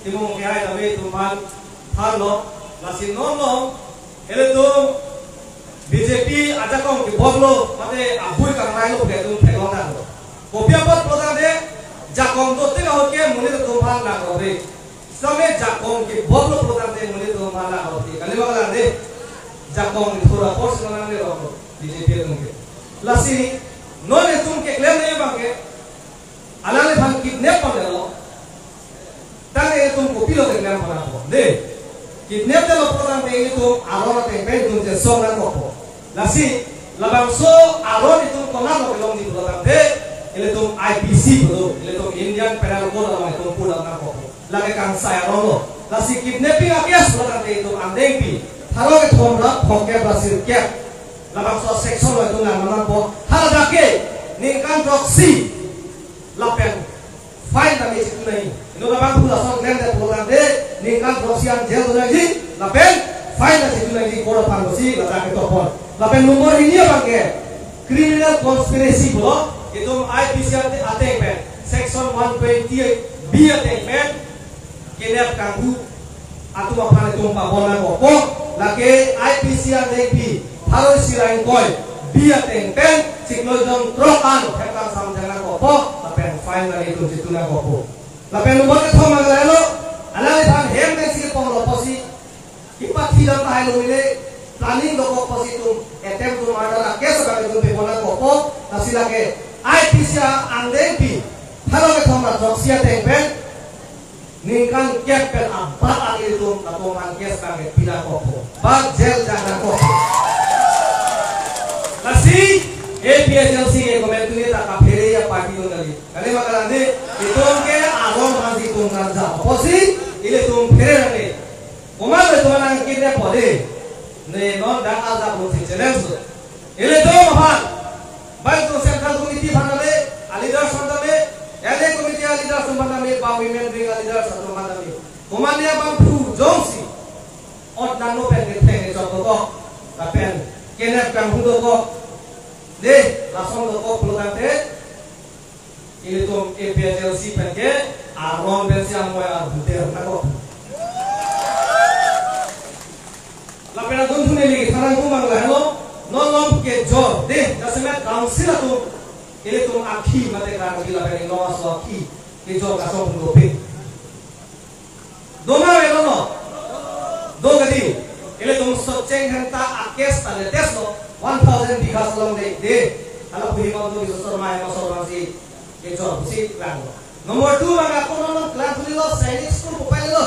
timung kaya kami tuman halo lasin nono ele tu BJP aja kong ki boglo mate abui karnai lo pe tu pelongan lo kopia pot program de jakong to te hoke muni to tuman na kore same jakong ki boglo program de muni to tuman na kore kali bagala de jakong thora force na ne ro BJP tu ke lasi none tum ke claim nahi bange alale bhan kidnap pande lo tane tum ko pilo ke claim pana ko de kidnap de lo program de itu arona te ben tum je song na ko lasi labang so aron itu kona lo belong di program de ele tum IPC ko ele tum Indian Penal Code lo tum pula na ko lage kang saya ro lasi kidnapping akias program de itu andeng pi tharo ke thom ra phok ke basir ke labang so section lo itu ngan mana po hal dake ningkan proxy lapen fine na me chitu nahi ino labang pula so claim de program de ningkan proxy an jail do nahi lapen fine na chitu nahi kodo pangsi lata ke topon lapen nomor ini apa ke criminal conspiracy bolo itu IPC ate pen section 128 B ate pen kidnap kanggu atu apane tum pa bola ko lake IPC ate pi haro sirain koi biya pen siklojong trokan hekang samjana ko lapen final itu situna ko lapen nomor ke thoma galelo alale than hem me si ko lo posi ipati dan tahai lo mile planning do ko posi tum attempt to murder a case ka tum pe bola ko nasilake IPC andeng pi haro ke thoma joksia pen ningkan kepel abad itu atau mangkes kami pila kopo bag jail jangan kopo nasi APSLC ke komen tu ni tak kapere ya parti tu kali kali makanan ni itu ke agon masih tunggal jauh posi ile tum fere ni umat itu orang kita pode ni non dah ada posi challenge ile tu mahal baik tu central committee bhanale alidar sondale ele komite alidar sumbandami ba women ring alidar sumbandami komania bang pu jongsi ot nanu pen ke theng jok ko tapen kenep kang hudo ko de lasong ko program de ini tum APSLC pen ke aron ben siam mo ar buter na ko la pena dun thune li tharang ku mang la no non ke jor de dasmet council tu ele tum akhi mate kan gila peni no aso akhi ke jor ka so ngo pe dona velo no do gadi ele tum so cheng hanta akes tale desno 1000 bighas long de ala puri ko do so mai ma so rasi ke jor si lang nomor 2 manga ko no klan puri lo sainik school ko pale lo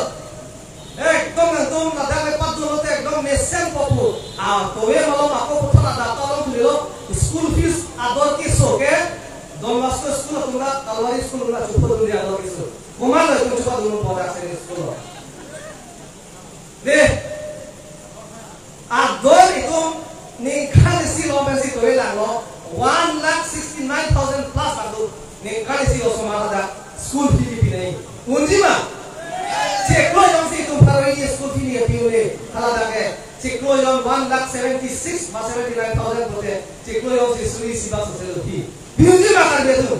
ekdom ngtum na dang pat do te ekdom mesen ko pu a to e malo ma ko thona da ta lo puri lo school fees ador ki so ke Don Bosco School tunga Kalwari School tunga cukup dulu dia ador ki so kumala tu cukup dulu pada seni school deh ador itu ningkan isi lo pensi tu elang lo 1,69,000 plus adu ningkan isi lo semua ada school fee ni unji mah cek lo yang si tu taruh ini school fee ni piune kalau ada ke cek lo yang 1,76,000 79,000 bote cek lo yang si suri si bas sel fee biunji makan dia tu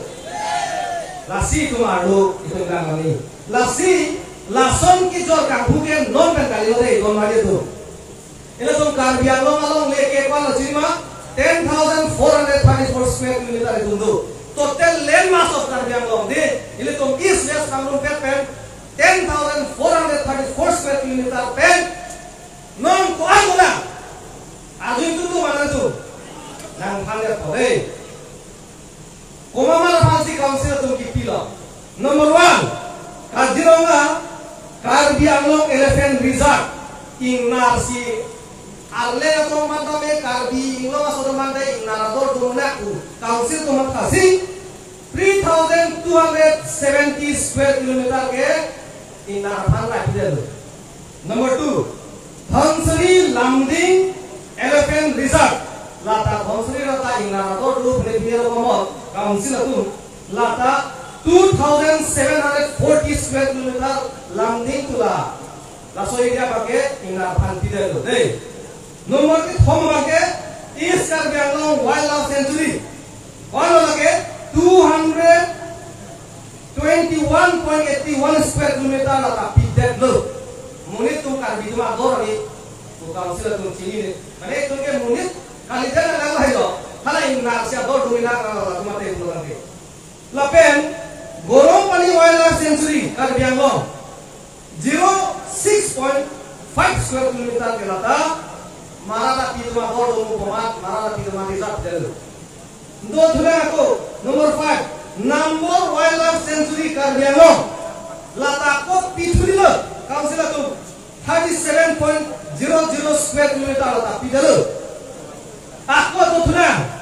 lasi tu malu itu kan kami lasi lason ki jor kang buken non kan kali ode don mari tu ele tum kar biang lo malong leke kwal sima 10,434 square kilometer itu tu total land mass of kar biang lo de ele tum east west kamrung pen 10,434 square kilometer pen non ko agula aju itu tu mana tu nang phane pore Komamala Fancy Council tum ki pila number 1 Kaziranga Karbi Anglong Elephant Resort ingnar si arle to mandame Karbi inglo asor mande ingnar dor dumnaku council tum khasi 3,270 square kilometer ke ingnar phan ra pidelu number 2 Dhansari Lamding Elephant Resort lata Dhansari lata ingnar dor dulu ne biar komol council tu lata 2,740 square kilometer Lamding tula laso area pakai ingnar phan pidelu deh nomor ke thom pakai East Karbi Anglong Wildlife Sanctuary kalau lagi 220 21.81 square kilometer la ta pidet lo munit tum kan bi tum ador ni tu council tum chini mane tum ke munit kali jana la hai lo hala inna sia dor dumina la tum te lo lagi la pen gorong pani wildlife sanctuary kar biango 06.5 square kilometer ke lata marada pi tum ador dum pomat marada pi tum reserve del do thule ako number 5 Number wildlife sanctuary Karbianglong lata ko pituli lo council tu 37.00 square kilometer lata pitalo ako to thuna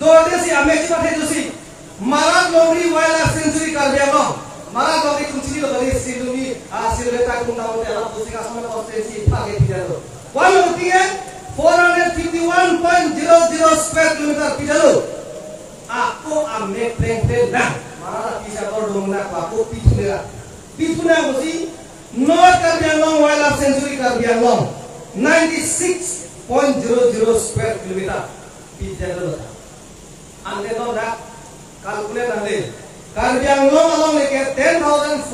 to desi ameki pathe josi Marag Longri wildlife sanctuary Karbianglong Marag Longri kunchini lo bali silumi silveta kunta mo ala dosi ka samna constituency phage pitalo wal utinge 451.00 square kilometer pitalo aku ame pleng na marah bisa berdong nak aku pituna musi North Karbianglong Wildlife Sanctuary Karbianglong 96.00 square kilometer pitalo ande to nak calculate ande Karbianglong along like 10,434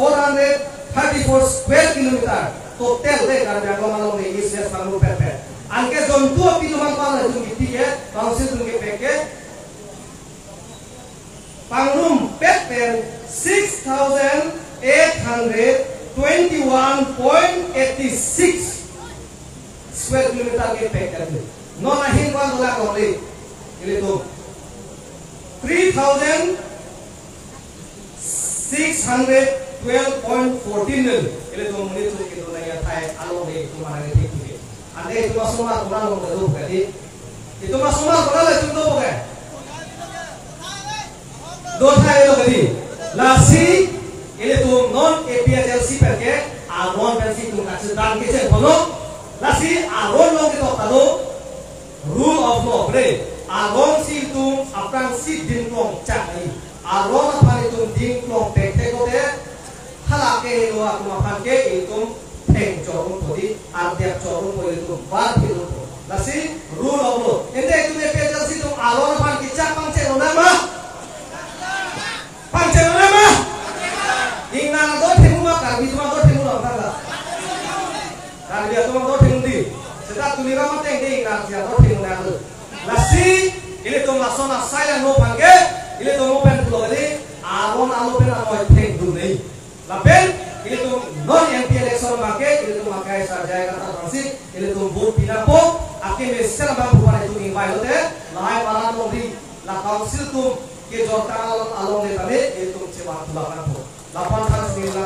square kilometer total de Karbianglong along like is just pangru pepe anke jontu pinuman pala jung iti ke council jung ke peke Pangrum Petpen 6,821.86 square kilometer ke pek non ahin kwan dola kore ini tu 3,612.14 ini tu menit tu kita nanya thai along ini tu mana ini tu ande itu masuk mana orang orang tu berarti itu masuk mana orang itu tu bukan दो था ये लोग दी लासी ये तुम non APHLC करके आरोन पेंसी तुम काचे दान के चे बोलो लासी आरोन लोग के तो करो रूल ऑफ लॉ बरे आरोन सी तुम अपना सी दिन लोग चाहे आरोन अपने तुम दिन लोग देखते को दे हला के ये लोग तुम अपने के ये तुम फेंक चोरों को दी आर्थिक चोरों को ये तुम बार भी लोग लासी रूल ऑफ लॉ इन्हें तुम APHLC तुम आरोन अपने की चाक पंचे लोना मा Panjang nama, ingna do temu maka, bisma do temu lah, kata. Kalau dia cuma do temu di, setelah tulira mata yang dia ingna dia do temu nak. Lasi, ini tu masona saya no panggil, ini tu mau pen pulau ini, aron alo pen alo teng dulu ni. Lapen, ini tu non MP election pakai, ini tu makai saja kata transit, ini tu vote pinapo, akhir mesra bang bukan itu invite lote, lahai malam lori, lah council tu ke jortan along le tane itu cewa tu bahkan po 8 tahun 9